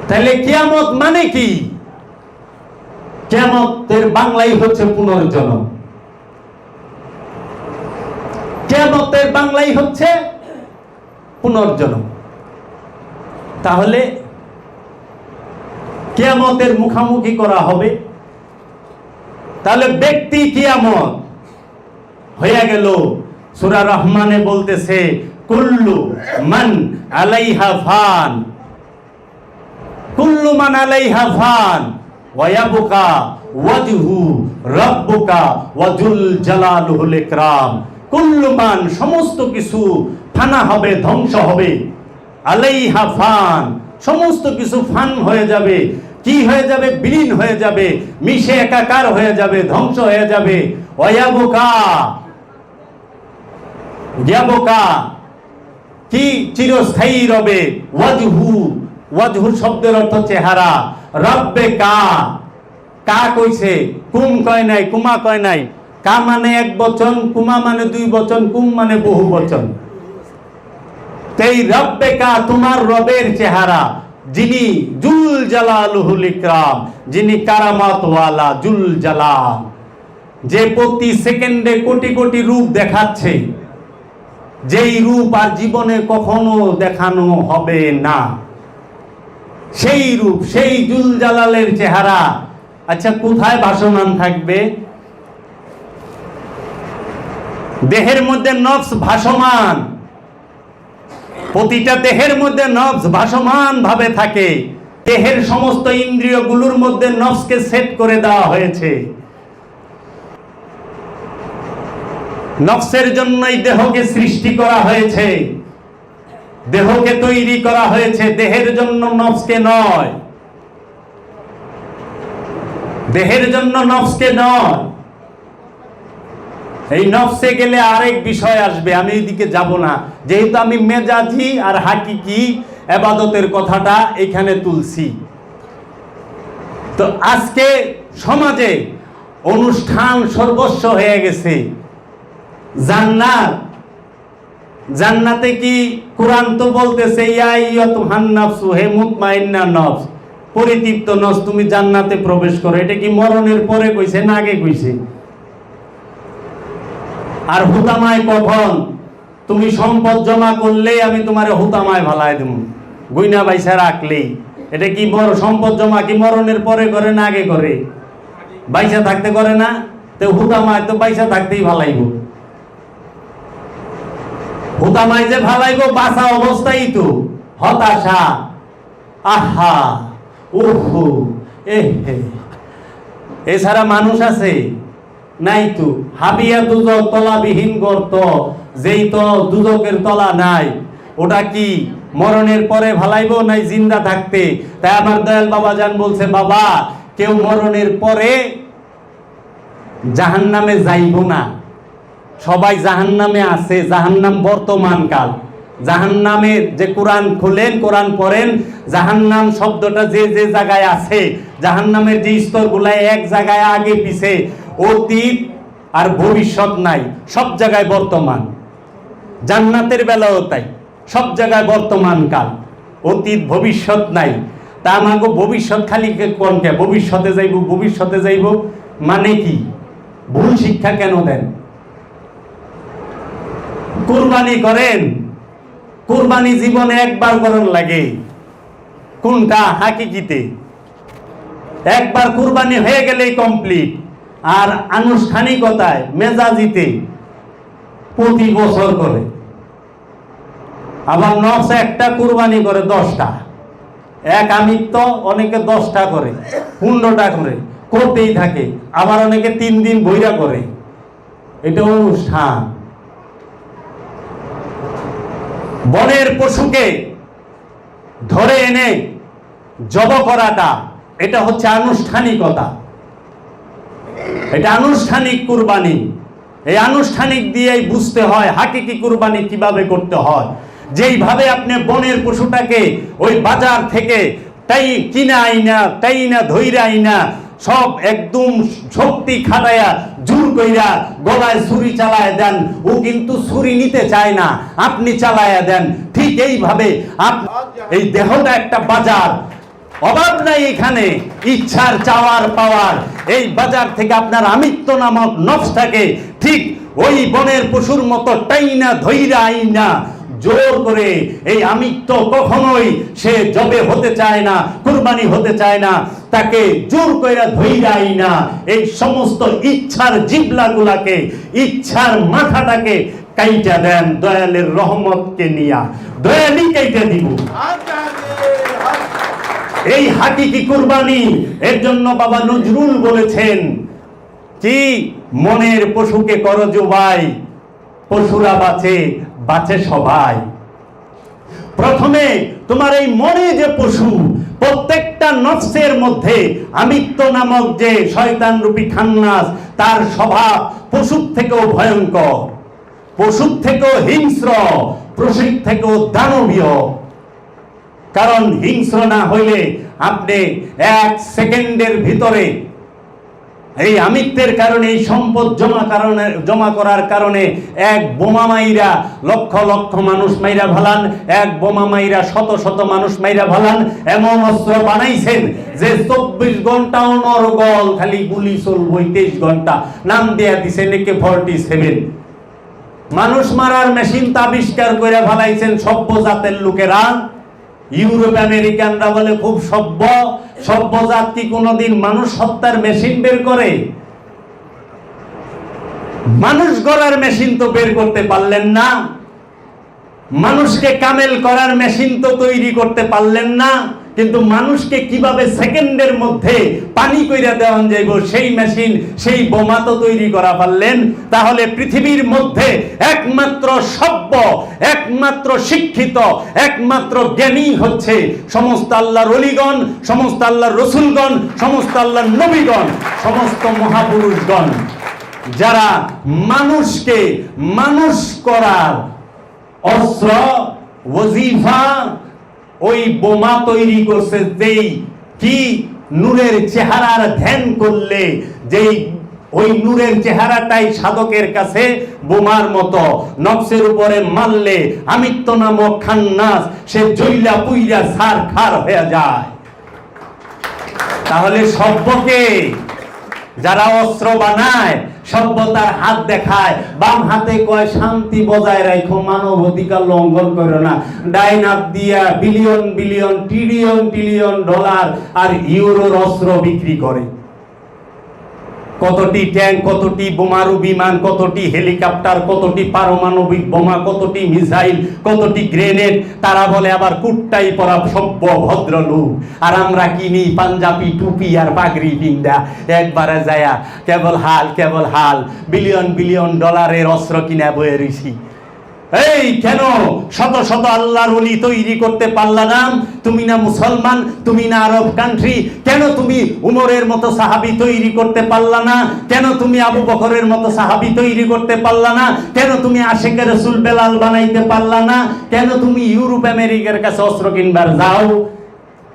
তাহলে কিয়ামত মানে কি? কিয়ামতের বাংলাই হচ্ছে পুনর্জন্ম। কিয়ামতের বাংলাই হচ্ছে পুনর্জন্ম। তাহলে কিয়ামতের মুখামুখি করা হবে। তাহলে ব্যক্তি কিয়ামত হয়ে গেল। সূরা রহমানে বলতেছে কুল্লু মান আলাইহা ফান, কুল্লু মান আলাইহা ফান ওয়া ইয়াবকা ওয়াজহু রাব্বুকা ওয়াজুল জালালুল ইকরাম। কুল্লু মান, সমস্ত কিছু ফানা হবে, ধ্বংস হবে। আলাইহা ফান, সমস্ত কিছু ফান হয়ে যাবে। কি হয়ে যাবে? বিলীন হয়ে যাবে, মিশে একাকার হয়ে যাবে, ধ্বংস হয়ে যাবে। ওয়া ইয়াবকা, ইয়াবকা কি চিরস্থায়ী রবে। ওয়াজহু, ওয়াজহু শব্দের অর্থ চেহারা। রব্বে কা, কা কইছে, কুম কয় নাই, কুমা কয় নাই। কা মানে এক বচন, কুমা মানে দুই বচন, কুম মানে বহু বচন। এই রব্বে কা, তোমার রবের চেহারা, যিনি জুল জালালুল ইকরাম, যিনি কারামাত ওয়ালা, জুল জালাল, যে প্রতি সেকেন্ডে কোটি কোটি রূপ দেখাচ্ছে, যেই রূপ আর জীবনে কখনো দেখানো হবে না, সেই রূপ, সেই জুল জালালের চেহারা। আচ্ছা, কোথায় ভাসমান থাকবে? দেহের মধ্যে নফস ভাসমান। প্রতিটা দেহের মধ্যে নফস ভাসমান ভাবে থাকে। দেহের সমস্ত ইন্দ্রিয়গুলোর মধ্যে নফসকে সেট করে দেওয়া হয়েছে। নফসের জন্যই দেহকে সৃষ্টি করা হয়েছে, দেহকে তৈরি করা হয়েছে, দেহের জন্য নফসকে নয়, দেহের জন্য নফসকে নয়। এই নফসে গেলে আরেক বিষয় আসবে, আমি এইদিকে যাব না, যেহেতু আমি মেজাজি আর হাকিকি ইবাদতের কথাটা এখানে তুলছি। তো আজকে সমাজে অনুষ্ঠান সর্বস্ব হয়ে গেছে। জান্নাত, জান্নাতে কি? কুরআন তো বলতেছে ইয়া আইয়ুহান নাফসু, হে মুতমাইন্না নফস, পরিতৃপ্ত নফস, তুমি জান্নাতে প্রবেশ করো। এটা কি মরণের পরে কইছে না আগে কইছে? আর হুতামায় কখন? তুমি সম্পদ জমা করলেই আমি তোমারে হুতামায় ভালায় দেব, গুইনা বাইসা রাখলেই। এটা কি সম্পদ জমা কি মরণের পরে করে না আগে করে? বাইসা থাকতে করে না? তো হুতামায় তো বাইসা থাকতেই ভালাইব। হুতামায় যে ভালাইব বাসা অবস্থায় তো হতাশা, আহা, উহু, এহে। এছাড়া মানুষ আছে? নাই তো। হাবিয়া দুজক, তলাবিহীন গর্ত, যেই তো দুজকের তলা নাই। ওটা কি মরণের পরে ভালাইব নাই জিন্দা থাকতে? তাই আমার দয়াল বাবা জান বলছে, বাবা, কেউ মরণের পরে জাহান্নামে যাইব না। সবাই জাহান্নামে আছে। জাহান্নাম বর্তমান কাল। জাহান্নামের যে কোরআন খোলেন, কোরআন পড়েন, জাহান্নাম শব্দটা যে যে জায়গায় আছে, জাহান্নামের যে স্তরগুলাই এক জায়গায় আগে পিছে, অতীত আর ভবিষ্যৎ নাই, সব জায়গায় বর্তমান। জান্নাতের বেলাও তাই, সব জায়গায় বর্তমান কাল, অতীত ভবিষ্যৎ নাই। তা আমাকে ভবিষ্যৎ খালি কোনকে? ভবিষ্যতে যাইব, ভবিষ্যতে যাইব মানে কি? ভুল শিক্ষা কেন দেন? কুরবানি করেন, কুরবানি জীবনে একবার করার লাগে। কোনটা? হাকিকিতে একবার কুরবানি হয়ে গেলেই কমপ্লিট। আর আনুষ্ঠানিকতায় মেজাজিতে প্রতি বছর করে। আবার নফস একটা কুরবানি করে 10টা। এক আমিত্ব অনেকে 10টা করে, 15টা করে, করতেই থাকে। আবার অনেকে 3 দিন বইরা করে। এটা অনুষ্ঠান। বনের পশুকে ধরে এনে জব করাটা, এটা হচ্ছে আনুষ্ঠানিকতা। এটা আনুষ্ঠানিক কুরবানি। এই আনুষ্ঠানিক দিয়েই বুঝতে হয় হাকিকি কুরবানি কিভাবে করতে হয়। যেইভাবে আপনি বনের পশুটাকে ওই বাজার থেকে তাই কিনা আইনা, তাই না ধইরা আইনা, সব একদম শক্তি খাটাইয়া জোর কইরা গলায় ছুরি চালায় দেন, ও কিন্তু ছুরি নিতে চায় না, আপনি চালায়া দেন। ঠিক এইভাবে এই দেহটা একটা বাজার, অভাব নাই এখানে ইচ্ছার, চাওয়ার, পাওয়ার। এই বাজার থেকে আপনার আমিত্ব নামক নফসটাকে ঠিক ওই বনের পশুর মতো টাইনা ধইরা আইনা জোর করে, এই আমিত্ব কখনোই সে জবে হতে চায় না, কুরবানি হতে চায় না, তাকে জোর কইরা ধইরা আইনা এই সমস্ত ইচ্ছার জিবলাগুলাকে, ইচ্ছার মাথাটাকে কাইটা দেন দয়ালের রহমতকে নিয়া। দয়ালই কাইটা দিব। এই হাকিকি কুরবানি। এর জন্য বাবা নজরুল বলেছেন কি, মনের পশুকে করো জবাই, পশুরা বাঁচে, বাঁচে সবাই। প্রথমে তোমার এই মনে যে পশু, প্রত্যেকটা নফসের মধ্যে আমিত্ব নামক যে শয়তান রূপী খান্নাস, তার স্বভাব পশুর থেকেও ভয়ঙ্কর, পশুর থেকেও হিংস্র, পশুর থেকেও দানবীয়। কারণ হিংস্র না হইলে আপনি 1 সেকেন্ডের ভিতরে এই আমিত্বের কারণে, এই সম্পদ জমা করার কারণে এক বোমা মাইরা লক্ষ লক্ষ মানুষ মাইরা ভালান, এক বোমা মাইরা শত শত মানুষ মাইরা ভালান। এমন অস্ত্র বানাইছেন যে 24 ঘন্টা অনর্গল খালি গুলি চলবে, 23 ঘন্টা। নাম দেয়া দিছেন AK-47। মানুষ মারার মেশিন তা আবিষ্কার করে ভালাইছেন সভ্য জাতের লোকেরা। ইউরোপ আমেরিকানরা বলে খুব সভ্য। সভ্য জাত কি কোনোদিন মানুষ হত্যার মেশিন বের করে? মানুষ গড়ার মেশিন তো বের করতে পারলেন না, মানুষকে কামেল করার মেশিন তো তৈরি করতে পারলেন না, কিন্তু মানুষকে কিভাবে সেকেন্ডের মধ্যে পানি কইরা দেওয়া যাইব সেই মেশিন, সেই বোমা তো তৈরি করা পারলেন। তাহলে পৃথিবীর মধ্যে একমাত্র সভ্য, একমাত্র শিক্ষিত, একমাত্র জ্ঞানী হচ্ছে সমস্ত আল্লাহর ওলিগণ, সমস্ত আল্লাহর রসুলগণ, সমস্ত আল্লাহর নবীগণ, সমস্ত মহাপুরুষগণ, যারা মানুষকে মানুষ করার অস্ত্র, ওজিফা, ওই বোমা তৈরি করছে। যেই কি নূরের চেহারার ধ্যান করলে যেই ওই নূরের চেহারাটাই সাধকের কাছে বোমার মতো, নফসের উপরে মারলে আমিত্ব নামক খান্নাস সে জইলা পুইরা সার খার হয়ে যায়। তাহলে সভ্যকে যারা অস্ত্র বানায়, সভ্যতার হাত দেখায়, বাম হাতে কয় শান্তি বজায় রাখো, মানব অধিকার লঙ্ঘন করো না, ডাইন হাত দিয়া billion billion trillion trillion dollar আর ইউরোর অস্ত্র বিক্রি করে। কতটি ট্যাঙ্ক, কতটি বোমারু বিমান, কতটি হেলিকপ্টার, কতটি পারমাণবিক বোমা, কতটি মিসাইল, কতটি গ্রেনেড। তারা বলে আবার কুট্টাই পরা সভ্য ভদ্রলোক, আর আমরা কিনি পাঞ্জাবি টুপি আর পাগড়ি পিন্দা একবারে যায়া কেবল হাল বিলিয়ন বিলিয়ন ডলারের অস্ত্র কিনা বয়ে রইছি। এই কেন শত শত আল্লাহর ওলি তৈরি করতে পারলা না? তুমি না মুসলমান, তুমি না আরব কান্ট্রি, কেন তুমি উমরের মতো সাহাবী তৈরি করতে পারলা না? কেন তুমি আবু বকরের মতো সাহাবী তৈরি করতে পারলা না? কেন তুমি আশিকে রাসূল বেলাল বানাইতে পারলা না? কেন তুমি ইউরোপ আমেরিকার কাছে অস্ত্র কিনবার যাও?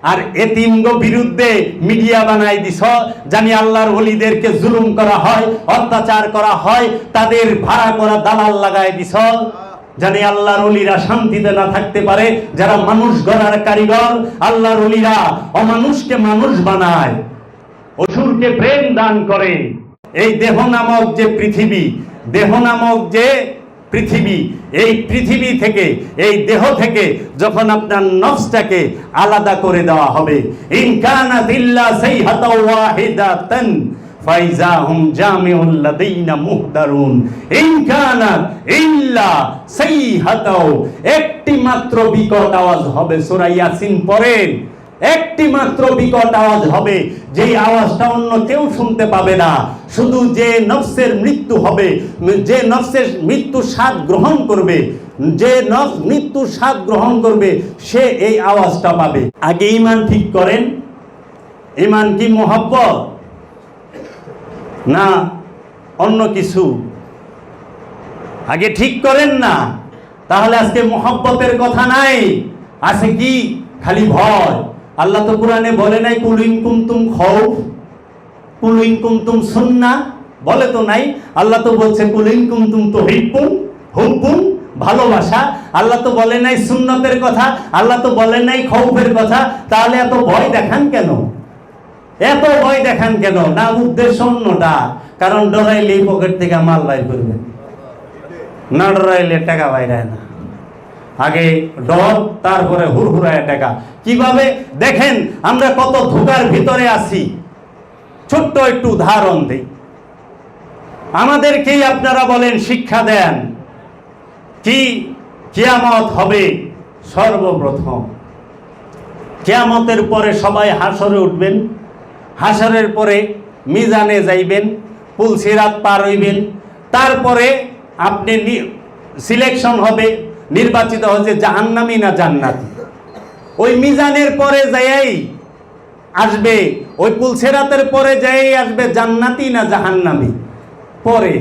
আর এতিমগো বিরুদ্ধে মিডিয়া বানাই দিছ, জানি আল্লাহর ওলিদেরকে জুলুম করা হয়, অত্যাচার করা হয়, তাদের ভাড়া করা দালাল লাগাই দিছ, জানি আল্লাহর ওলিরা শান্তিতে না থাকতে পারে। যারা মানুষ গড়ার কারিগর, আল্লাহর ওলিরা অমানুষকে মানুষ বানায়, অসুরকে প্রেম দান করে। এই দেহ নামক যে পৃথিবী, দেহ নামক যে পৃথিবী, এই পৃথিবী থেকে, এই দেহ থেকে যখন আপনার নফসটাকে আলাদা করে দেওয়া হবে, ইনকানাত ইল্লা সাইহাতাও ওয়াহিদাতান ফাইজাহুম জামিউল লাদাইনা মুহদারুন। ইনকানাত ইল্লা সাইহাতাও, একটি মাত্র বিকট আওয়াজ হবে। সূরা ইয়াসিন পড়েন, একটি মাত্র বিকট আওয়াজ হবে, যেই আওয়াজটা অন্য কেউ শুনতে পাবে না। শুধু যে নফসের মৃত্যু হবে, যে নফসের মৃত্যু স্বাদ গ্রহণ করবে, যে নফস মৃত্যুর স্বাদ গ্রহণ করবে, সে এই আওয়াজটা পাবে। আগে ঈমান ঠিক করেন। ঈমান কি মোহাব্বত না অন্য কিছু? আগে ঠিক করেন না, তাহলে আজকে মোহাব্বতের কথা নাই, আছে কি? খালি ভয়। আল্লাহ তো কোরআনে বলে নাই কুল ইন কুনতুম খাউফ, কুল ইন কুনতুম সুন্নাহ, বলে তো নাই। আল্লাহ তো বলছে কুল ইন কুনতুম তুহিব্বুন হুব্বুন ভালোবাসা, আল্লাহ তো বলে নাই সুন্নতের কথা, আল্লাহ তো বলে নাই খৌফের কথা, তাহলে এত ভয় দেখান কেন? এত ভয় দেখান কেন? না উদ্দেশ্য অন্যটা, কারণ ডরাইলে পকেট থেকে মাল বাইর করবে, না ডরাইলে টাকা বাইরে না। আগে ডর, তারপরে হুড়হুড়ায় টাকা। কিভাবে দেখেন আমরা কত ধোঁকার ভিতরে আছি। ছোট্ট একটু উদাহরণ দিই। আমাদেরকেই আপনারা বলেন, শিক্ষা দেন কি কিয়ামত হবে। সর্বপ্রথম কিয়ামতের পরে সবাই হাসরে উঠবেন, হাসরের পরে মিজানে যাইবেন, পুলসিরাত পার হইবেন, তারপরে আপনি সিলেকশন হবে, নির্বাচিত হচ্ছে জাহান্নামী না জান্নাতি। ওই মিজানের পরে যাই আসবে, ওই পুলসিরাতের পরে যাই আসবে জান্নাতি না জাহান্নামী পরে,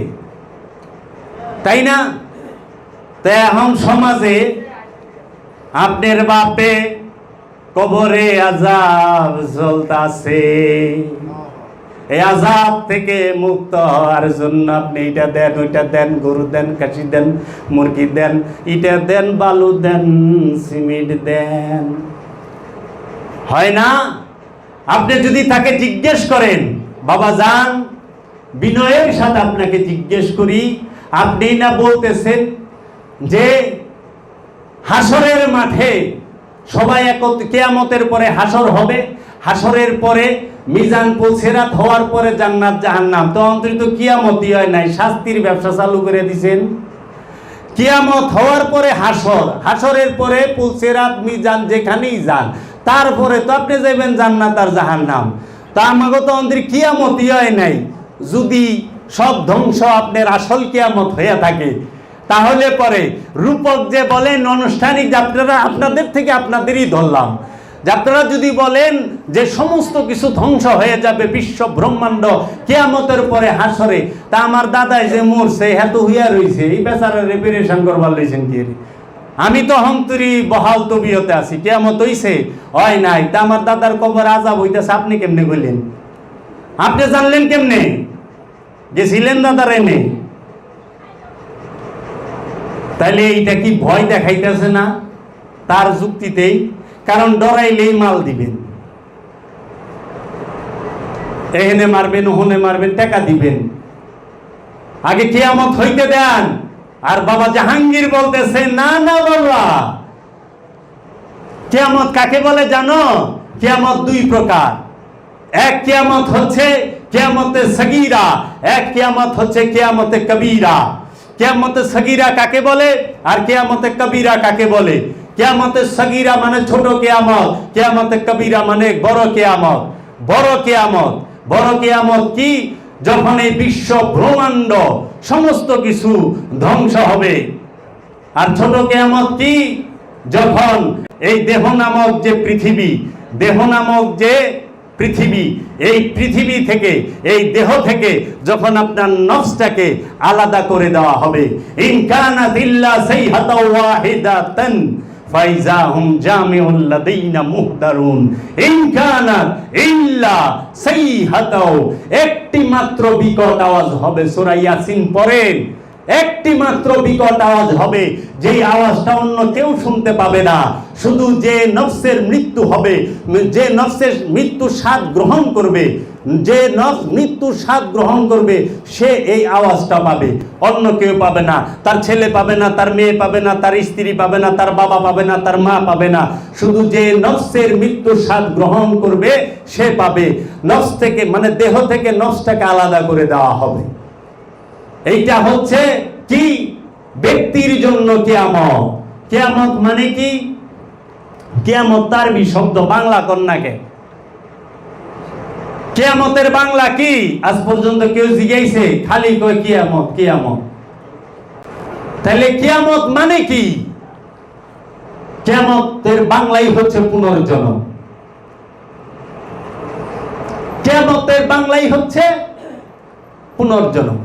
তাই না? তো এখন সমাজে আপনার বাপে কবরে আযাব চলতাছে, এই আযাব থেকে মুক্ত হওয়ার জন্য আপনি এটা দেন, ওইটা দেন, গরু দেন, কাশি দেন, মুরগি দেন, ইটা দেন, বালু দেন, সিমেন্ট দেন, হয় না? আপনি যদি তাকে জিজ্ঞেস করেন, বাবা যান, বিনয়ের সাথে আপনাকে জিজ্ঞেস করি, আপনি না বলতেছেন যে হাসরের মাঠে সবাই একত্র, কিয়ামতের পরে হাসর হবে, হাসরের পরে মিজান পুলসিরাত হওয়ার পরে জান্নাত জাহান্নাম। তো অন্তত কিয়ামতই হয় নাই, শাস্তির ব্যবসা চালু করে দিয়েছেন। কিয়ামত হওয়ার পরে হাসর, হাসরের পরে পুলসিরাত মিজান যেখানেই যান, তারপরে তো আপনি যাবেন জান্নাত আর জাহান্নাম। তা আমাকে তো অন্তত কিয়ামতই হয় নাই। যদি সব ধ্বংস আপনার আসল কিয়ামত হয়ে থাকে, তাহলে পরে রূপক যে বলেন আনুষ্ঠানিক, আপনারা আপনাদের থেকে আপনাদেরই ধরলাম, যে আপনারা যদি বলেন যে সমস্ত কিছু ধ্বংস হয়ে যাবে, বিশ্ব ব্রহ্মাণ্ড কিয়ামতের পরে হাসরে, তা আমার দাদাই যে মরছে এত হইয়া রয়েছে, এই বেচারা রেপারেশন করবার লইছেন কি? আমি তো হন্তরি বহাল তবিয়তে আছি, কিয়ামত হইছে হয় নাই, তা আমার দাদার কবর আযাব হইতেছে, আপনি কেমনে বললেন? আপনি জানলেন কেমনে? গেছিলেন দাদার এনে? তাইলে এইটা কি ভয় দেখাইতেছে না তার যুক্তিতেই? কারণ ডরাইলেই মাল দিবেন, এখানে মারবেন, ওখানে মারবেন, টাকা দিবেন, আগে কিয়ামত হইতে দেন। আর বাবা জাহাঙ্গীর বলতেছে, না না বাবা, কিয়ামত কাকে বলে জানো? কিয়ামত দুই প্রকার। এক কিয়ামত হচ্ছে কিয়ামতে সগীরা, এক কিয়ামত হচ্ছে কিয়ামতে কবীরা। কিয়ামতে সগীরা কাকে বলে আর কিয়ামতে কবীরা কাকে বলে? কিয়ামতে সগীরা মানে ছোট কিয়ামত, কিয়ামতে কবীরা মানে বড় কিয়ামত। বড় কিয়ামত, বড় কিয়ামত কি? যখন এই বিশ্ব ব্রহ্মাণ্ড সমস্ত কিছু ধ্বংস হবে। আর ছোট কিয়ামত কি? যখন এই দেহ নামক যে পৃথিবী, দেহ নামক যে পৃথিবী, এই পৃথিবী থেকে, এই দেহ থেকে যখন আপনার নফসটাকে আলাদা করে দেওয়া হবে। ইন কানাত ইল্লা সাইহাতাও ওয়াহিদাতান ফাইজাহুম জামিউল লাদাইনা মুহদারুন। ইন কানাত ইল্লা সাইহাতাও, একটি মাত্র বিকট আওয়াজ হবে। সূরা ইয়াসিন পড়েন, একটি মাত্র বিকট আওয়াজ হবে, যেই আওয়াজটা অন্য কেউ শুনতে পাবে না। শুধু যে নফসের মৃত্যু হবে, যে নফসের মৃত্যুর স্বাদ গ্রহণ করবে, যে নফস মৃত্যুর স্বাদ গ্রহণ করবে, সে এই আওয়াজটা পাবে, অন্য কেউ পাবে না। তার ছেলে পাবে না, তার মেয়ে পাবে না, তার স্ত্রী পাবে না, তার বাবা পাবে না, তার মা পাবে না। শুধু যে নফসের মৃত্যুর স্বাদ গ্রহণ করবে সে পাবে। নফস থেকে মানে দেহ থেকে নফসটাকে আলাদা করে দেওয়া হবে। এইটা হচ্ছে কি? ব্যক্তির জন্য কিয়ামত। কিয়ামত মানে কি? কিয়ামত তারবি শব্দ, বাংলা কন্যাকে। কিয়ামতের বাংলা কি আজ পর্যন্ত কেউ জিজ্ঞাসে? খালি কয় কিয়ামত কিয়ামত। তাহলে কিয়ামত মানে কি? কিয়ামতের বাংলাই হচ্ছে পুনর্জন্ম। কিয়ামতের বাংলাই হচ্ছে পুনর্জন্ম।